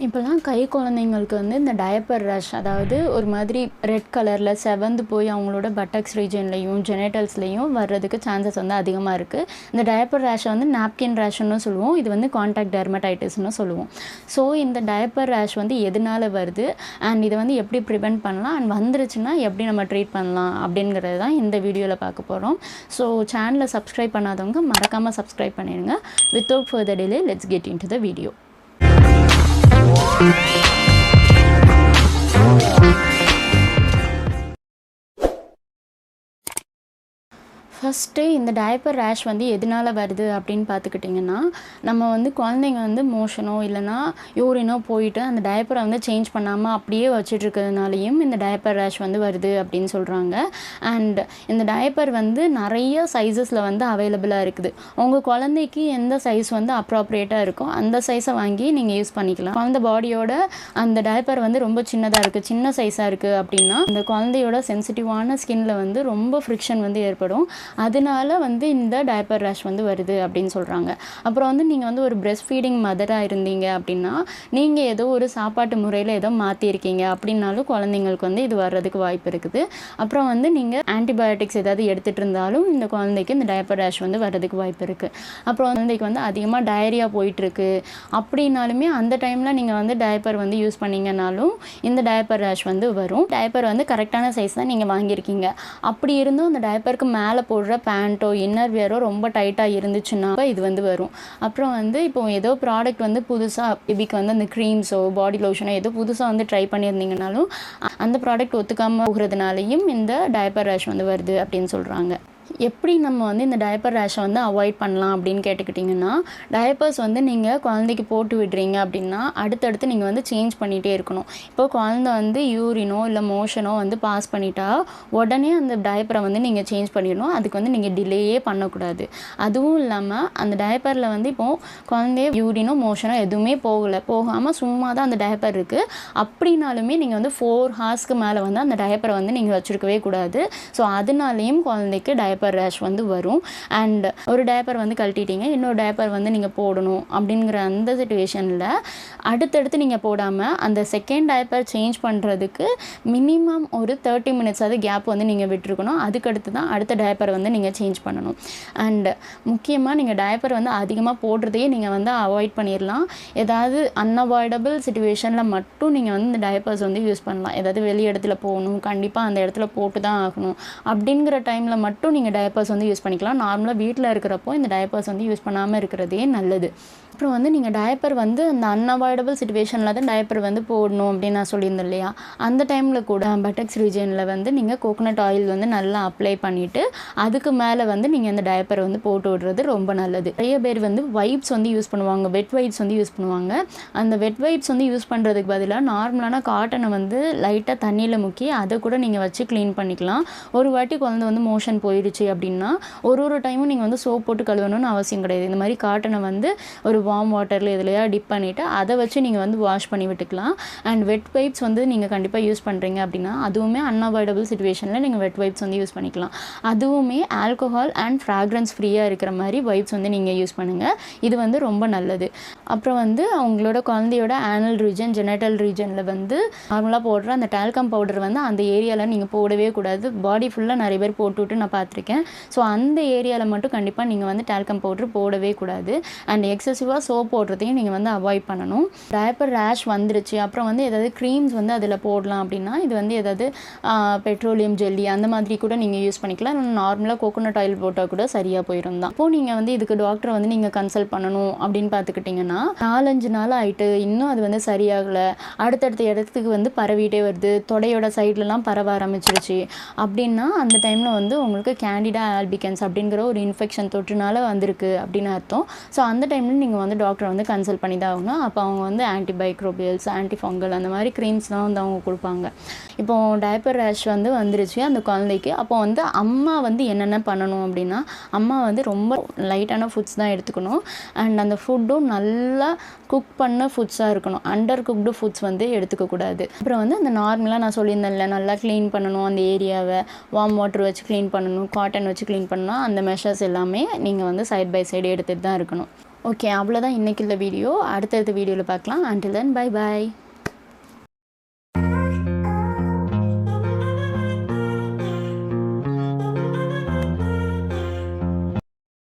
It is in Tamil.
இப்போலாம் கை குழந்தைங்களுக்கு வந்து இந்த டயப்பர் ரேஷ், அதாவது ஒரு மாதிரி ரெட் கலரில் செவந்து போய் அவங்களோட பட்டக்ஸ் ரீஜன்லேயும் ஜெனட்டல்ஸ்லேயும் வர்றதுக்கு சான்சஸ் வந்து அதிகமாக இருக்குது. இந்த டயப்பர் ரேஷை வந்து நாப்கின் ரேஷ்னு சொல்லுவோம், இது வந்து கான்டாக்ட் டெர்மடைட்டிஸ்னு சொல்லுவோம். ஸோ இந்த டயப்பர் ரேஷ் வந்து எதனால் வருது அண்ட் இதை வந்து எப்படி ப்ரிவெண்ட் பண்ணலாம் அண்ட் வந்துருச்சுன்னா எப்படி நம்ம ட்ரீட் பண்ணலாம் அப்படிங்கிறது தான் இந்த வீடியோவில் பார்க்க போகிறோம். ஸோ சேனலை சப்ஸ்கிரைப் பண்ணாதவங்க மறக்காமல் சப்ஸ்கிரைப் பண்ணிடுங்க. Without further delay let's get in to the video. First இந்த டயப்பர் ரேஷ் வந்து எதனால் வருது அப்படின்னு பார்த்துக்கிட்டிங்கன்னா, நம்ம வந்து குழந்தைங்க வந்து மோஷனோ இல்லைனா யூரினோ போயிட்டு அந்த டயப்பரை வந்து சேஞ்ச் பண்ணாமல் அப்படியே வச்சிட்ருக்கிறதுனாலையும் இந்த டயப்பர் ரேஷ் வந்து வருது அப்படின்னு சொல்கிறாங்க. அண்ட் இந்த டயப்பர் வந்து நிறைய சைஸஸில் வந்து அவைலபிளாக இருக்குது. உங்கள் குழந்தைக்கு எந்த சைஸ் வந்து அப்ராப்ரியேட்டாக இருக்கோ அந்த சைஸை வாங்கி நீங்கள் யூஸ் பண்ணிக்கலாம். குழந்தை பாடியோட அந்த டயப்பர் வந்து ரொம்ப சின்னதாக இருக்குது, சின்ன சைஸாக இருக்குது அப்படின்னா அந்த குழந்தையோட சென்சிட்டிவான ஸ்கின்னில் வந்து ரொம்ப ஃப்ரிக்ஷன் வந்து ஏற்படும். அதனால வந்து இந்த டயப்பர் ரேஷ் வந்து வருது அப்படின்னு சொல்கிறாங்க. அப்புறம் வந்து நீங்கள் வந்து ஒரு பிரெஸ்ட் ஃபீடிங் மதராக இருந்தீங்க அப்படின்னா, நீங்கள் ஏதோ ஒரு சாப்பாட்டு முறையில் ஏதோ மாற்றிருக்கீங்க அப்படின்னாலும் குழந்தைங்களுக்கு வந்து இது வர்றதுக்கு வாய்ப்பு இருக்குது. அப்புறம் வந்து நீங்கள் ஆன்டிபயோட்டிக்ஸ் ஏதாவது எடுத்துகிட்டு இருந்தாலும் இந்த குழந்தைக்கு இந்த டயப்பர் ரேஷ் வந்து வர்றதுக்கு வாய்ப்பு இருக்குது. அப்புறம் குழந்தைக்கு வந்து அதிகமாக டயரியா போயிட்டுருக்கு அப்படின்னாலுமே அந்த டைமில் நீங்கள் வந்து டயப்பர் வந்து யூஸ் பண்ணிங்கனாலும் இந்த டயப்பர் ரேஷ் வந்து வரும். டயப்பர் வந்து கரெக்டான சைஸ் தான் நீங்கள் வாங்கியிருக்கீங்க, அப்படி இருந்தும் அந்த டயப்பருக்கு மேலே போடுற பேண்ட்டோ இன்னர் வியரோ ரொம்ப டைட்டாக இருந்துச்சுன்னா இது வந்து வரும். அப்புறம் வந்து இப்போ ஏதோ ப்ராடக்ட் வந்து புதுசாக பேபிக்கு வந்து அந்த க்ரீம்ஸோ பாடி லோஷனோ ஏதோ புதுசாக வந்து ட்ரை பண்ணியிருந்தீங்கனாலும் அந்த ப்ராடக்ட் ஒத்துக்காமல் போகிறதுனாலையும் இந்த டயப்பர் ரேஷ் வந்து வருது அப்படின்னு சொல்கிறாங்க. எப்படி நம்ம வந்து இந்த டயப்பர் ரேஷை வந்து அவாய்ட் பண்ணலாம் அப்படின்னு கேட்டுக்கிட்டிங்கன்னா, டயப்பர்ஸ் வந்து நீங்கள் குழந்தைக்கு போட்டு விடுறீங்க அப்படின்னா அடுத்தடுத்து நீங்கள் வந்து சேஞ்ச் பண்ணிகிட்டே இருக்கணும். இப்போ குழந்தை வந்து யூரினோ இல்லை மோஷனோ வந்து பாஸ் பண்ணிட்டா உடனே அந்த டயப்பரை வந்து நீங்கள் சேஞ்ச் பண்ணிடணும். அதுக்கு வந்து நீங்கள் டிலேயே பண்ணக்கூடாது. அதுவும் இல்லாமல் அந்த டயப்பரில் வந்து இப்போது குழந்தைய யூரினோ மோஷனோ எதுவுமே போகாமல் சும்மா தான் அந்த டயப்பர் இருக்குது அப்படின்னாலுமே நீங்கள் வந்து 4 ஹார்ஸ்க்கு மேலே வந்து அந்த டயப்பரை வந்து நீங்கள் வச்சுருக்கவே கூடாது. ஸோ அதனாலேயும் குழந்தைக்கு டயப்பர் ரேஷ் வந்து வரும். அண்ட் ஒரு டயப்பர் வந்து கழட்டிட்டீங்க, இன்னொரு டயப்பர் வந்து நீங்கள் போடணும் அப்படிங்கிற அந்த சிச்சுவேஷனில் அடுத்தடுத்து நீங்கள் போடாமல் அந்த செகண்ட் டயப்பர் சேஞ்ச் பண்ணுறதுக்கு மினிமம் ஒரு 30 மினிட்ஸ் அது கேப் வந்து நீங்கள் விட்டுருக்கணும். அதுக்கடுத்து தான் அடுத்த டயப்பரை வந்து நீங்கள் சேஞ்ச் பண்ணணும். அண்ட் முக்கியமாக நீங்கள் டயப்பர் வந்து அதிகமாக போடுறதையே நீங்கள் வந்து அவாய்ட் பண்ணிடலாம். ஏதாவது அன்அவாய்டபிள் சிச்சுவேஷனில் மட்டும் நீங்கள் வந்து இந்த டயப்பர்ஸ் வந்து யூஸ் பண்ணலாம். ஏதாவது வெளி இடத்துல போகணும், கண்டிப்பாக அந்த இடத்துல போட்டு தான் ஆகணும் அப்படிங்கிற டைமில் மட்டும் நீங்கள் டயப்பர்ஸ் வந்து யூஸ் பண்ணிக்கலாம். நார்மலாக வீட்டில் இருக்கிறப்போ இந்த டயப்பர்ஸ் வந்து யூஸ் பண்ணாமல் இருக்கிறதே நல்லது. அப்புறம் வந்து நீங்கள் டயப்பர் வந்து அந்த அன்அவாய்டபிள் சிச்சுவேஷனில் தான் டயப்பர் வந்து போடணும் அப்படின்னு நான் சொல்லியிருந்தேன் இல்லையா, அந்த டைமில் கூட பட்டக்ஸ் ரீஜனில் வந்து நீங்கள் கோகோனட் ஆயில் வந்து நல்லா அப்ளை பண்ணிவிட்டு அதுக்கு மேலே வந்து நீங்கள் இந்த டயப்பரை வந்து போட்டு விடுறது ரொம்ப நல்லது. நிறைய பேர் வந்து வைப்ஸ் வந்து யூஸ் பண்ணுவாங்க, வெட் வைப்ஸ் வந்து யூஸ் பண்ணுவாங்க. அந்த வெட் வைப்ஸ் வந்து யூஸ் பண்ணுறதுக்கு பதிலாக நார்மலான காட்டனை வந்து லைட்டாக தண்ணியில் முக்கி அதை கூட நீங்கள் வச்சு க்ளீன் பண்ணிக்கலாம். ஒரு வாட்டி குழந்தை வந்து மோஷன் போயிடுச்சு அப்படின்னா ஒரு டைமும் நீங்கள் வந்து சோப் போட்டு கழுவணும்னு அவசியம் கிடையாது. இந்த மாதிரி காட்டனை வந்து ஒரு வார்ம் வாட்டரில் எதுலையா டிப் பண்ணிவிட்டு அதை வச்சு நீங்கள் வந்து வாஷ் பண்ணி விட்டுக்கலாம். அண்ட் வெட் வைப்ஸ் வந்து நீங்கள் கண்டிப்பாக யூஸ் பண்ணுறீங்க அப்படின்னா அதுவுமே அன்அவாய்டபிள் சிச்சுவேஷனில் நீங்கள் வெட் வைப்ஸ் வந்து யூஸ் பண்ணிக்கலாம். அதுவுமே ஆல்கோஹால் அண்ட் ஃப்ராக்ரன்ஸ் ஃப்ரீயாக இருக்கிற மாதிரி வைப்ஸ் வந்து நீங்கள் யூஸ் பண்ணுங்கள். இது வந்து ரொம்ப நல்லது. அப்புறம் வந்து அவங்களோட குழந்தையோட ஆனல் ரீஜன் ஜெனட்டல் ரீஜனில் வந்து நார்மலாக போடுற அந்த டால்கம் பவுடர் வந்து அந்த ஏரியாவில் நீங்கள் போடவே கூடாது. பாடி ஃபுல்லாக நிறைய பேர் போட்டுவிட்டு நான் பார்த்துருக்கேன். ஸோ அந்த ஏரியாவில் மட்டும் கண்டிப்பாக நீங்கள் வந்து டால்கம் பவுடர் போடவே கூடாது. அண்ட் எக்ஸசிவாக சோப் போடுறதையும் நீங்கள் வந்து அவாய்ட் பண்ணணும். டயப்பர் ரேஷ் வந்துருச்சு அப்புறம் வந்து ஏதாவது க்ரீம்ஸ் வந்து அதில் போடலாம் அப்படின்னா இது வந்து ஏதாவது பெட்ரோலியம் ஜெல்லி அந்த மாதிரி கூட நீங்கள் யூஸ் பண்ணிக்கலாம். நார்மலாக கோகோனட் ஆயில் போட்டால் கூட சரியாக போயிடும் தான். அப்போது நீங்கள் வந்து இதுக்கு டாக்டரை வந்து நீங்கள் கன்சல்ட் பண்ணணும் அப்படின்னு பார்த்துக்கிட்டிங்கன்னா 4-5 நாள் ஆகிட்டு இன்னும் அது வந்து சரியாகலை, அடுத்தடுத்த இடத்துக்கு வந்து பரவிட்டே வருது, தொடையோட சைட்லலாம் பரவ ஆரம்பிச்சிருச்சு அப்படின்னா அந்த டைமில் வந்து உங்களுக்கு கேண்டிடா ஆல்பிகன்ஸ் அப்படிங்கிற ஒரு இன்ஃபெக்ஷன் தொற்றுனால வந்திருக்கு அப்படின்னு அர்த்தம். ஸோ அந்த டைமில் நீங்கள் வந்து டாக்டரை வந்து கன்சல்ட் பண்ணி தான் ஆகணும். அப்போ அவங்க வந்து ஆன்டிபைக்ரோபியல்ஸ் ஆன்டிஃபங்கல் அந்த மாதிரி க்ரீம்ஸ்லாம் வந்து அவங்க கொடுப்பாங்க. இப்போது டயப்பர் ரேஷ் வந்து வந்துருச்சு அந்த குழந்தைக்கு. அப்போ வந்து அம்மா வந்து என்னென்ன பண்ணணும் அப்படின்னா, அம்மா வந்து ரொம்ப லைட்டான ஃபுட்ஸ் தான் எடுத்துக்கணும். அண்ட் அந்த ஃபுட்டும் நல்லா குக் பண்ண ஃபுட்ஸாக இருக்கணும். அண்டர் குக்டு ஃபுட்ஸ் வந்து எடுத்துக்கக்கூடாது. அப்புறம் வந்து அந்த நார்மலாக நான் சொல்லியிருந்தேன்ல நல்லா க்ளீன் பண்ணணும், அந்த ஏரியாவை வார்ம் வாட்டர் வச்சு க்ளீன் பண்ணணும், காட்டன் வச்சு க்ளீன் பண்ணணும், அந்த மெஷர்ஸ் எல்லாமே நீங்கள் வந்து சைட் பை சைடு எடுத்துகிட்டு தான் இருக்கணும். ஓகே, அவ்வளோதான் இன்னைக்கு உள்ள வீடியோ. அடுத்தடுத்த வீடியோவில் பார்க்கலாம். until then bye bye.